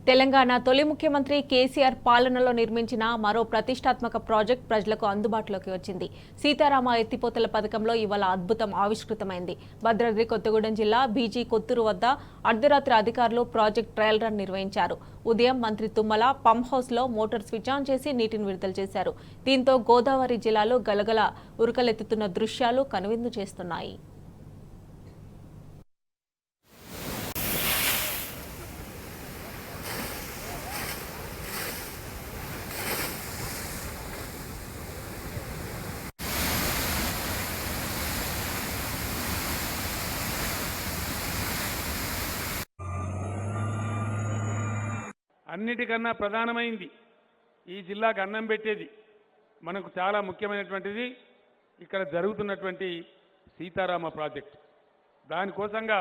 తెలంగాణ తొలి ముఖ్యమంత్రి కేసీఆర్ పాలనలో నిర్మించిన మరో ప్రతిష్టాత్మక ప్రాజెక్ట్ ప్రజలకు అందుబాటులోకి వచ్చింది. సీతారామ ఎత్తిపోతల పథకంలో ఇవాళ అద్భుతం ఆవిష్కృతమైంది. భద్రాద్రి కొత్తగూడెం జిల్లా బీజీ కొత్తూరు వద్ద అర్ధరాత్రి అధికారులు ప్రాజెక్ట్ ట్రయల్ రన్ నిర్వహించారు. ఉదయం మంత్రి తుమ్మల పంప్ హౌస్ లో మోటార్ స్విచ్ ఆన్ చేసి నీటిని విడుదల చేశారు. దీంతో గోదావరి జిల్లాలో గలగల ఉరకలెత్తుతున్న దృశ్యాలు కనువిందు చేస్తున్నాయి. అన్నిటికన్నా ప్రధానమైంది ఈ జిల్లాకు అన్నం పెట్టేది మనకు చాలా ముఖ్యమైనటువంటిది ఇక్కడ జరుగుతున్నటువంటి సీతారామ ప్రాజెక్ట్. దానికోసంగా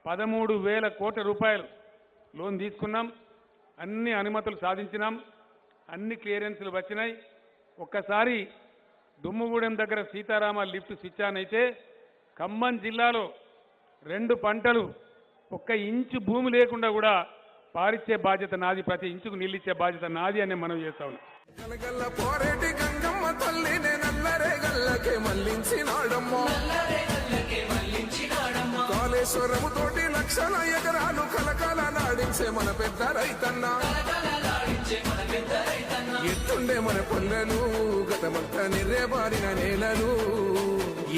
13,000 కోట్ల రూపాయలు లోన్ తీసుకున్నాం. అన్ని అనుమతులు సాధించినాం. అన్ని క్లియరెన్స్లు వచ్చినాయి. ఒక్కసారి దుమ్ముగూడెం దగ్గర సీతారామ లిఫ్ట్ స్విచ్ ఆన్ అయితే ఖమ్మం జిల్లాలో 2 పంటలు 1 ఇంచు భూమి లేకుండా కూడా పారిచ్చే బాధ్యత నాది, ప్రతి ఇంచుకు నీళ్ళిచ్చే బాధ్యత నాది అని మనం చేస్తా ఉన్నాం. కాళేశ్వరము తోటి లక్షల ఎకరాలు కలకాల నాడించే మన పెద్ద రైతన్న, ఎత్తుండే మన పల్లెలు గతమంతా నిర్రేబారిన నేలలు,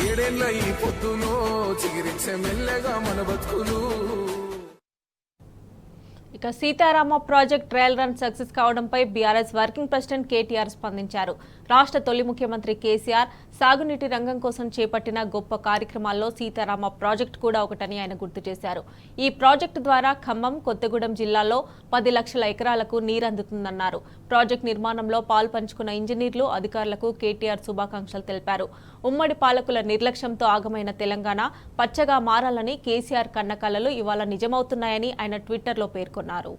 ఏడేళ్ల ఈ పొద్దులో చిగిరించే మెల్లగా మన బతుకులు. ఇక Sitarama project trial run success కావడంపై బీఆర్ఎస్ వర్కింగ్ ప్రెసిడెంట్ కేటీఆర్ స్పందించారు. రాష్ట్ర తొలి ముఖ్యమంత్రి కేసీఆర్ సాగునీటి రంగం కోసం చేపట్టిన గొప్ప కార్యక్రమాల్లో సీతారామ ప్రాజెక్టు కూడా ఒకటని ఆయన గుర్తు చేశారు. ఈ ప్రాజెక్టు ద్వారా ఖమ్మం, కొత్తగూడెం జిల్లాలో 10 లక్షల ఎకరాలకు నీరందుతుందన్నారు. ప్రాజెక్టు నిర్మాణంలో పాల్పంచుకున్న ఇంజనీర్లు, అధికారులకు కేటీఆర్ శుభాకాంక్షలు తెలిపారు. ఉమ్మడి పాలకుల నిర్లక్ష్యంతో ఆగమైన తెలంగాణ పచ్చగా మారాలని కేసీఆర్ కన్నకలలు ఇవాళ నిజమవుతున్నాయని ఆయన ట్విట్టర్లో పేర్కొన్నారు.